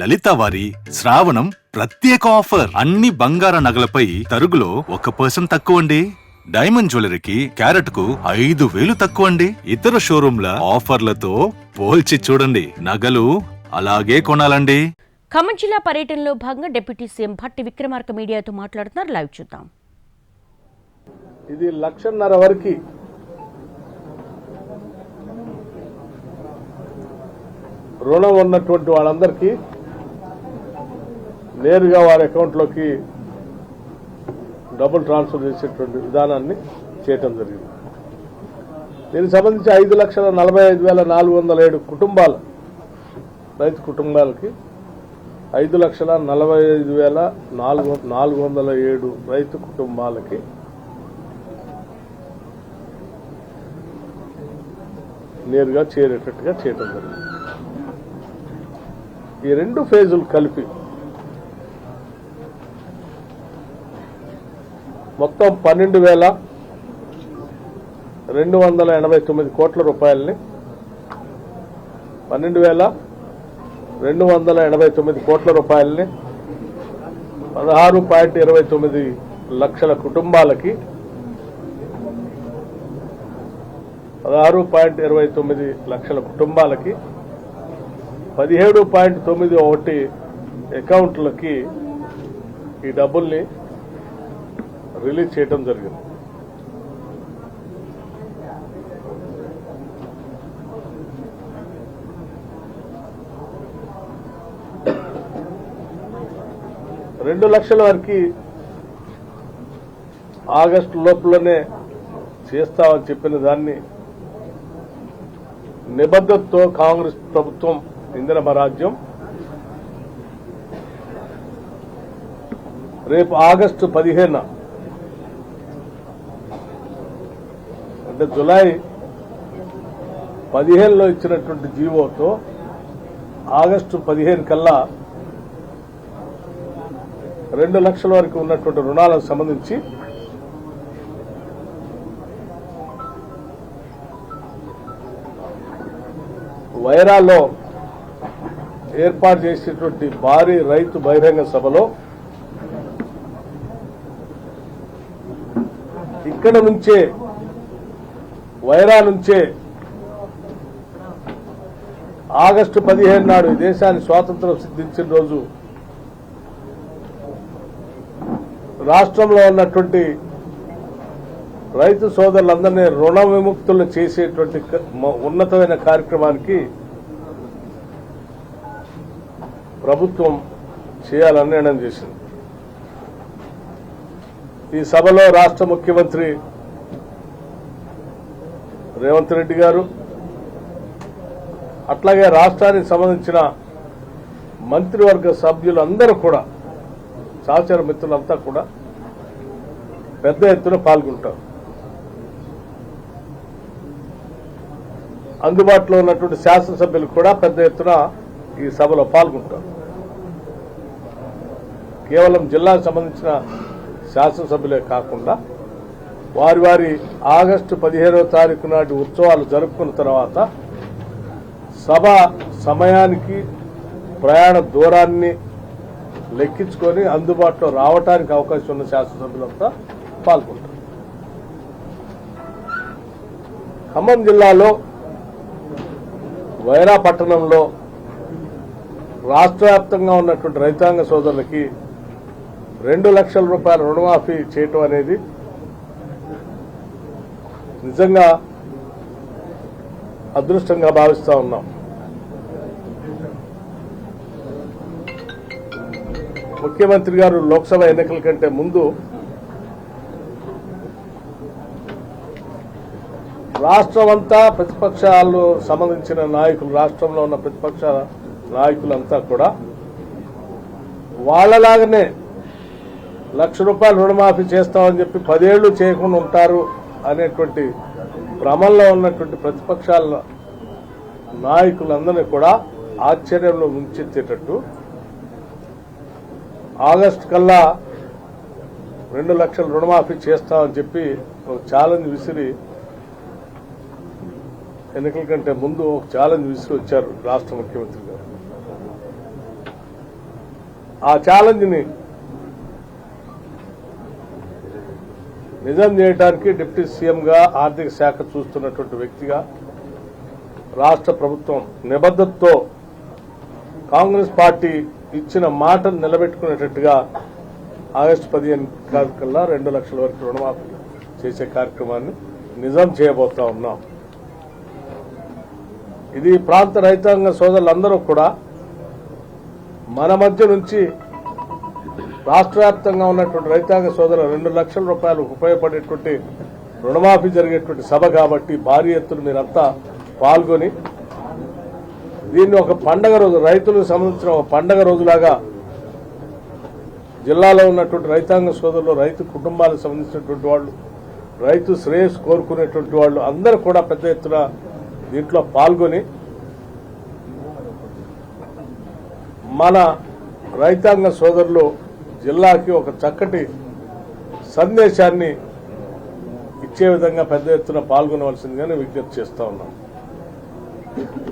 లలిత వారి శ్రావణం ప్రత్యేక ఆఫర్. అన్ని బంగార నగలపై తరుగులో 1% తక్కువ అండి. డైమండ్ జ్యువెలరీకి క్యారెట్ కు 5,000 తక్కువ అండి. ఇతర షోరూంల ఆఫర్లతో పోల్చి చూడండి. నగలు అలాగే కొనాలండి. ఖమ్మం జిల్లా పర్యటనలో భాగంగా డిప్యూటీ సీఎం భట్టి విక్రమార్క మీడియాతో మాట్లాడుతున్నారు. లైవ్ చూద్దాం. ఇది 1,50,000 వరకు రుణం ఉన్నటువంటి వాళ్ళందరికీ నేరుగా వారి అకౌంట్లోకి డబ్బులు ట్రాన్స్ఫర్ చేసేటువంటి విధానాన్ని చేయటం జరిగింది. దీనికి సంబంధించి 5,45,407 కుటుంబాలు, రైతు కుటుంబాలకి 5,45,407 రైతు కుటుంబాలకి నేరుగా చేరేటట్టుగా చేయటం జరిగింది. ఈ 2 ఫేజులు కలిపి మొత్తం 12,289 కోట్ల రూపాయలని 12,289 కోట్ల రూపాయలని 16.29 లక్షల కుటుంబాలకి 16.29 లక్షల కుటుంబాలకి 17.91 అకౌంట్లకి ఈ డబ్బుల్ని రిలీజ్ చేయడం జరిగింది. రెండు లక్షల వరకు ఆగస్టు లోపలనే చేస్తామని చెప్పిన దాన్ని నిబద్ధతతో కాంగ్రెస్ ప్రభుత్వం ఇంధన రాజ్యం రేపు ఆగస్టు 15 అంటే జులై 15లో ఇచ్చినటువంటి జీవోతో ఆగస్టు 15 కల్లా 2 లక్షల వరకు ఉన్నటువంటి రుణాలకు సంబంధించి వైరాలో ఏర్పాటు చేసేటువంటి భారీ రైతు బహిరంగ సభలో ఇక్కడ నుంచే వైరా నుంచే ఆగస్టు 15 నాడు ఈ దేశాన్ని స్వాతంత్రం సిద్ధించిన రోజు రాష్ట్రంలో ఉన్నటువంటి రైతు సోదరులందరినీ రుణ విముక్తులను చేసేటువంటి ఉన్నతమైన కార్యక్రమానికి ప్రభుత్వం చేయాలని నిర్ణయం చేసింది. ఈ సభలో రాష్ట్ర ముఖ్యమంత్రి రేవంత్ రెడ్డి గారు, అట్లాగే రాష్ట్రానికి సంబంధించిన మంత్రివర్గ సభ్యులందరూ కూడా, సహచర మిత్రులంతా కూడా పెద్ద ఎత్తున పాల్గొంటారు. అందుబాటులో ఉన్నటువంటి శాసనసభ్యులు కూడా పెద్ద ఎత్తున ఈ సభలో పాల్గొంటారు. కేవలం జిల్లాకు సంబంధించిన శాసనసభ్యులే కాకుండా వారి వారి ఆగస్టు 15వ తారీఖు నాటి ఉత్సవాలు జరుపుకున్న తర్వాత సభ సమయానికి ప్రయాణ దూరాన్ని లెక్కించుకొని అందుబాటులో రావడానికి అవకాశం ఉన్న శాసనసభ్యులంతా పాల్గొంటారు. ఖమ్మం జిల్లాలో వైరా పట్టణంలో రాష్ట్ర వ్యాప్తంగా ఉన్నటువంటి రైతాంగ సోదరులకి 2 లక్షల రూపాయల రుణమాఫీ చేయటం అనేది నిజంగా అదృష్టంగా భావిస్తా ఉన్నాం. ముఖ్యమంత్రి గారు లోక్సభ ఎన్నికల కంటే ముందు రాష్ట్రమంతా ప్రతిపక్షాలు సంబంధించిన నాయకులు, రాష్ట్రంలో ఉన్న ప్రతిపక్ష నాయకులంతా కూడా వాళ్లలాగానే 1,00,000 రూపాయలు రుణమాఫీ చేస్తామని చెప్పి 10 ఏళ్లు చేయకుండా ఉంటారు అనేటువంటి భ్రమంలో ఉన్నటువంటి ప్రతిపక్షాల నాయకులందరినీ కూడా ఆశ్చర్యంలో ముంచెత్తేటట్టు ఆగస్టు కల్లా 2 లక్షల రుణమాఫీ చేస్తామని చెప్పి ఒక ఛాలెంజ్ విసిరి, ఎన్నికల కంటే ముందు ఒక ఛాలెంజ్ విసిరి వచ్చారు రాష్ట్ర ముఖ్యమంత్రి గారు. ఆ ఛాలెంజ్ని నిజం చేయడానికి డిప్యూటీ సీఎంగా ఆర్థిక శాఖ చూస్తున్నటువంటి వ్యక్తిగా రాష్ట్ర ప్రభుత్వం నిబద్ధతతో కాంగ్రెస్ పార్టీ ఇచ్చిన మాటను నిలబెట్టుకునేటట్టుగా ఆగస్టు 15 కల్లా 2 లక్షల వరకు రుణమాఫీ చేసే కార్యక్రమాన్ని నిజం చేయబోతా ఉన్నాం. ఇది ప్రాంత రైతాంగ సోదరులందరూ కూడా మన మధ్య నుంచి రాష్ట్ర వ్యాప్తంగా ఉన్నటువంటి రైతాంగ సోదరులు 2 లక్షల రూపాయలకు ఉపయోగపడేటువంటి రుణమాఫీ జరిగేటువంటి సభ కాబట్టి భారీ ఎత్తున మీరంతా పాల్గొని దీన్ని ఒక పండగ రోజు, రైతులకు సంబంధించిన ఒక పండగ రోజులాగా జిల్లాలో ఉన్నటువంటి రైతాంగ సోదరులు, రైతు కుటుంబాలకు సంబంధించినటువంటి వాళ్ళు, రైతు శ్రేయస్సు కోరుకునేటువంటి వాళ్ళు అందరూ కూడా పెద్ద ఎత్తున దీంట్లో పాల్గొని మన రైతాంగ సోదరులు జిల్లాకి ఒక చక్కటి సందేశాన్ని ఇచ్చే విధంగా పెద్ద ఎత్తున పాల్గొనవలసిందిగానే విజ్ఞప్తి చేస్తా ఉన్నాం.